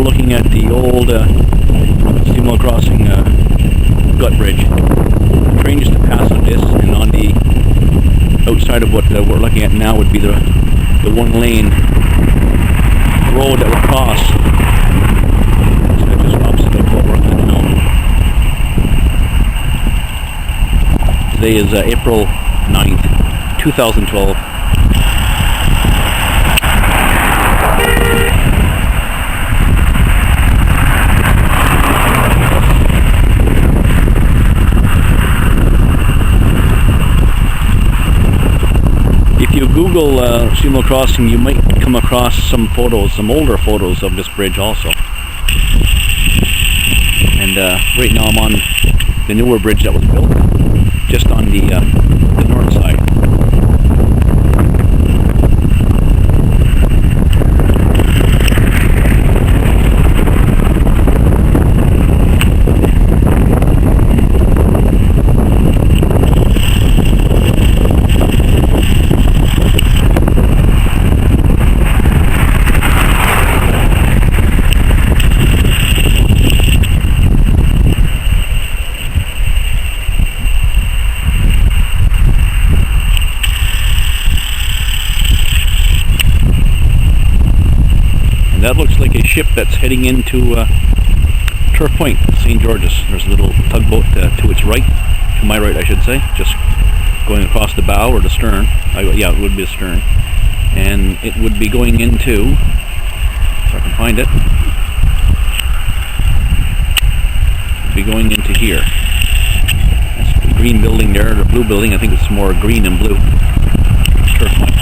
looking at the old Stephenville Crossing gut bridge. The train used to pass on this, and on the outside of what we're looking at now would be the one lane road that would cross. So just opposite of what we're looking at now. Today is April 9th, 2012. If you Google Shel-Co Crossing, you might come across some photos, some older photos of this bridge also. And right now I'm on the newer bridge that was built, just on the north side. That looks like a ship that's heading into Turf Point, St. George's. There's a little tugboat to its right, to my right I should say, just going across the bow or the stern. Yeah, it would be the stern. And it would be going into, if I can find it, be going into here. That's the green building there, the blue building. I think it's more green and blue. Turf Point.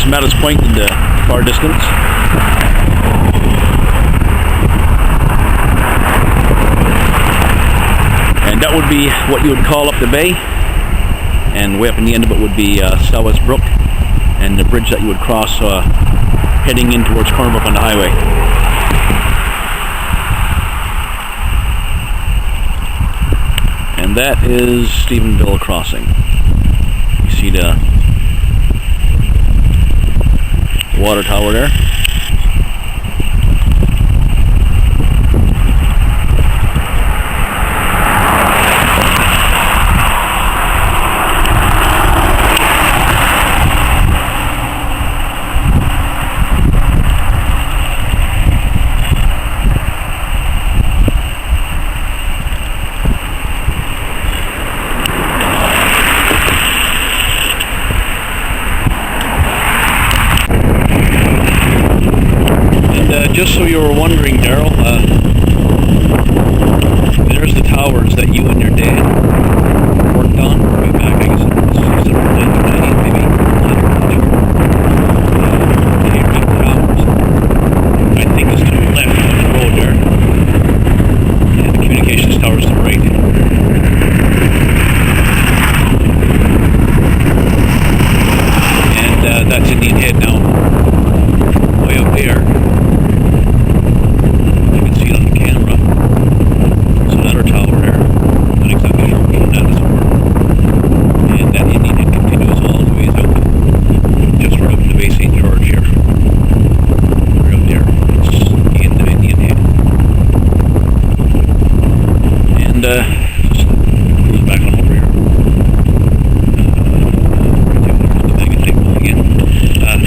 Mattis Point in the far distance. And that would be what you would call up the bay. And way up in the end of it would be Southwest Brook, and the bridge that you would cross heading in towards Cornerbrook on the highway. And that is Stephenville Crossing. You see the water tower there. Just so you were wondering, Daryl, there's the towers that you and your dad worked on way back, I guess it was the late 90s, maybe. I'm not sure. Here's the towers. I think it's to the left on the road there. And the communications tower's to the right. And that's Indian Head now. Way up there. Just goes back on over here.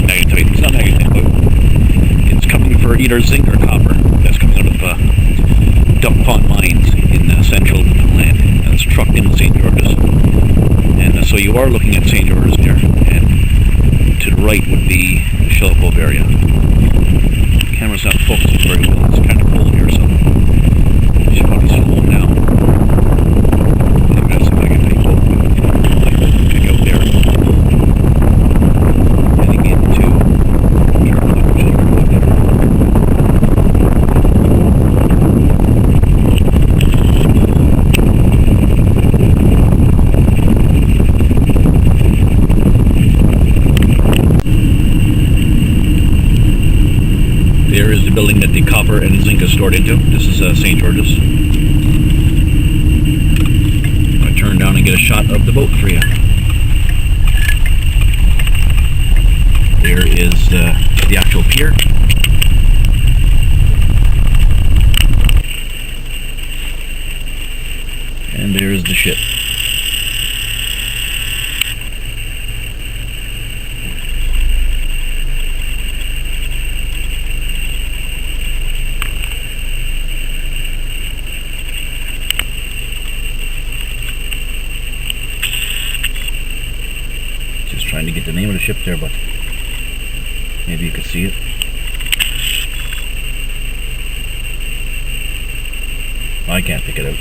Magnetite. It's not magnetite, but it's coming for either zinc or copper. That's coming out of Duck Pond mines in central Newfoundland. And it's trucked into St. George's. And so you are looking at St. George's there. And to the right would be the Shel-Co area. The camera's not focusing very well. It's kind of cold here, so it should probably slow down. There is the building that the copper and zinc is stored into. This is St. George's. I'm going to turn down and get a shot of the boat for you. There is the actual pier. And there's the ship. Just trying to get the name of the ship there, but maybe you could see it. I can't pick it out.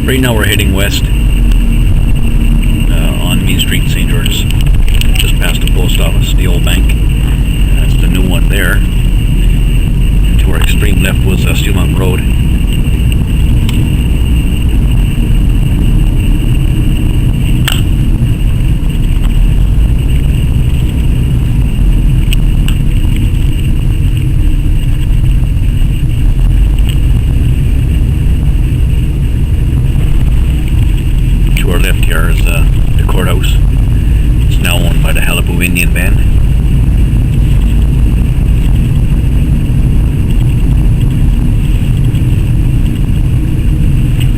Right now we're heading west on Main Street in St. George's, just past the post office, the old bank. That's the new one there. To our extreme left was Steel Mountain Road. Here is the courthouse. It's now owned by the Halibut Indian Band.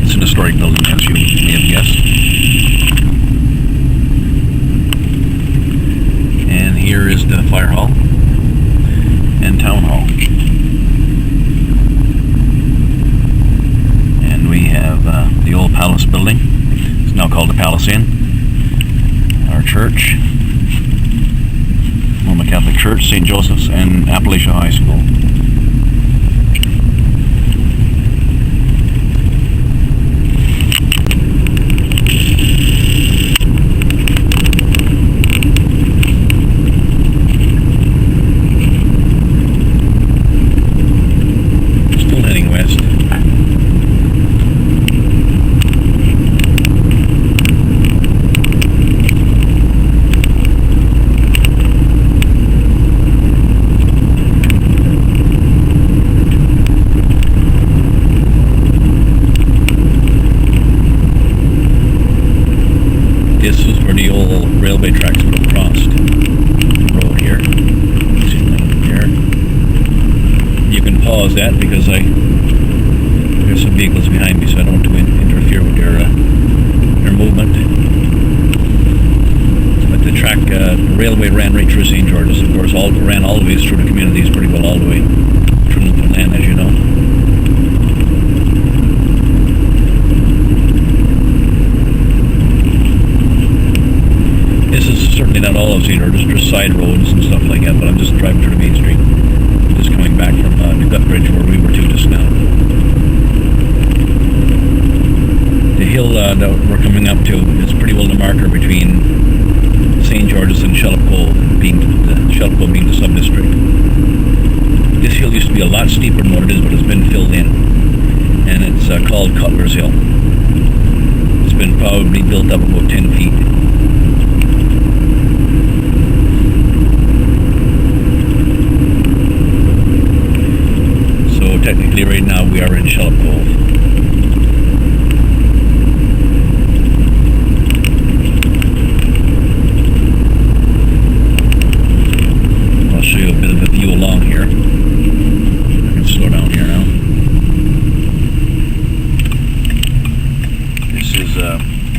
It's an historic building, as you may have guessed. And here is the fire hall and town hall. And we have the old palace building. Now called the Palace Inn. Our church, Roman Catholic Church, St. Joseph's, and Appalachia High School. Still heading west. This is where the old railway tracks would have crossed the road here. Here. You can pause that because there's some vehicles behind me, so I don't want to interfere with their movement. But the track, the railway ran right through St. George's. Of course, ran all the way through the communities, pretty well all the way through Newfoundland, as you know. This is certainly not all of St. George's, just side roads and stuff like that, but I'm just driving through the main street. Just coming back from New Gut Bridge where we were to just now. The hill that we're coming up to is pretty well the marker between St. George's and Shel-Co, being the sub-district. This hill used to be a lot steeper than what it is, but it's been filled in. And it's called Cutler's Hill. It's been probably built up about 10 feet. Technically right now we are in Shel-Co. I'll show you a bit of a view along here. I can slow down here now. This is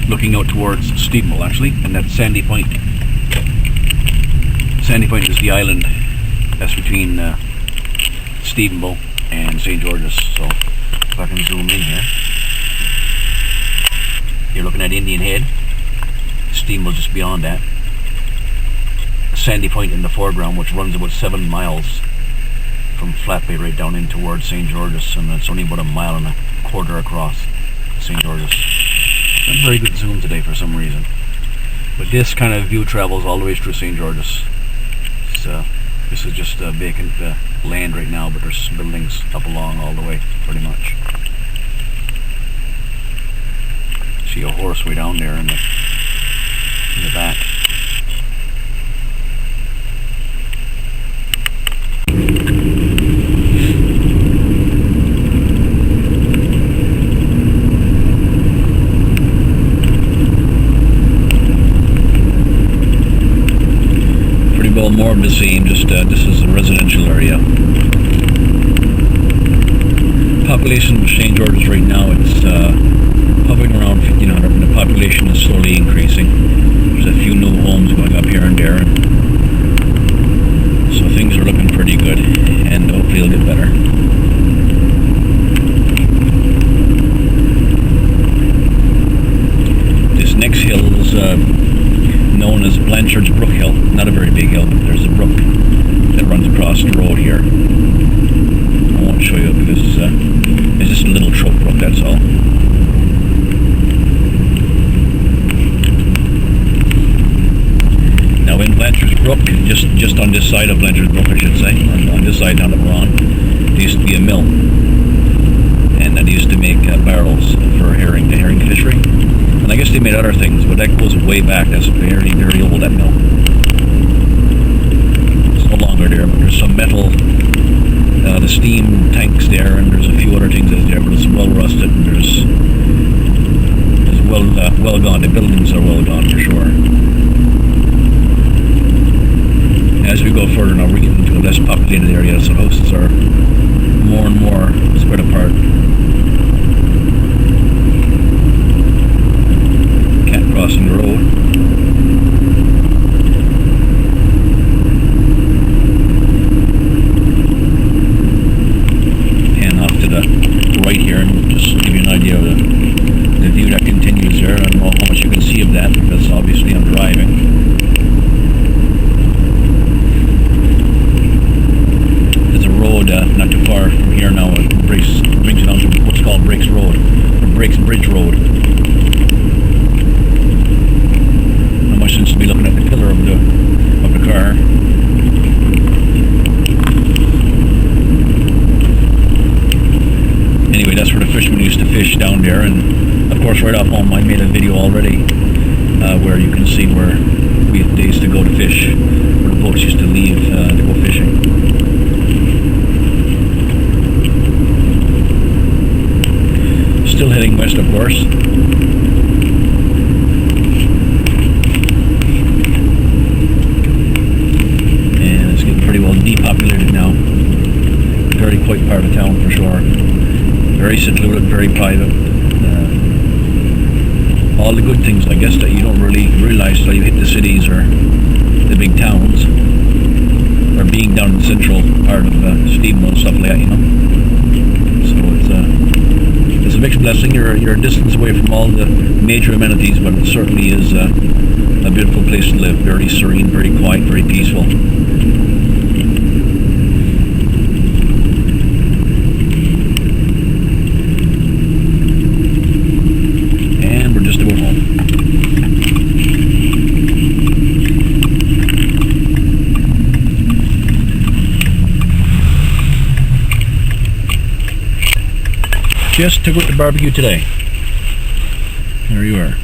looking out towards Stephenville actually, and that's Sandy Point. Sandy Point is the island that's between Stephenville and St. George's. So if I can zoom in here, you're looking at Indian Head, Stephenville just beyond that, Sandy Point in the foreground, which runs about 7 miles from Flat Bay right down in towards St. George's, and it's only about 1.25 miles across St. George's. Not very good zoom today for some reason. But this kind of view travels all the way through St. George's. So this is just vacant land right now, but there's buildings up along all the way, pretty much. See a horse way down there in the back. Pretty well more of the same, just this is a residential area. Population of St. George's right now, it's hovering around 1,500, and the population is slowly increasing. There's a few new homes going up here and there, and so things are looking pretty good, and hopefully it'll get better. This next hill is known as Blanchard's Brook Hill. Not a very big hill, but there's a brook that runs across the road here. I won't show you because it's just a little trout brook, that's all. Now in Blanchard's Brook, just on this side of Blanchard's Brook, I should say, on this side down that we're on, there used to be a mill, and they used to make barrels for the herring fishery. And I guess they made other things, but that goes way back. That's very, very old, that mill. It's no longer there, but there's some metal, the steam tanks there, and there's a few other things that's there, but it's well rusted, and there's well gone. The buildings are well gone for sure. As we go further now, we're getting into a less populated area, so houses are more and more spread apart. Cat crossing the road. And off to the right here, and just give you an idea of the view that continues there. I don't know how much you can see of that, because obviously I'm driving. Not too far from here now, it brings you down to what's called Brakes Road, or Brakes Bridge Road. Not much sense to be looking at the pillar of the car. Anyway, that's where the fishermen used to fish down there, and of course right off home I made a video already where you can see where they used to go to fish, where the boats used to leave to go fishing. Still heading west, of course. And it's getting pretty well depopulated now. Very quiet part of town for sure. Very secluded, very private. All the good things, I guess, that you don't really realize till you hit the cities or the big towns, or being down in the central part of Stephenville and stuff like that, So it's a mixed blessing. You're a distance away from all the major amenities, but it certainly is a beautiful place to live. Very serene, very quiet, very peaceful. And we're just about home. Just took out the barbecue today. There you are.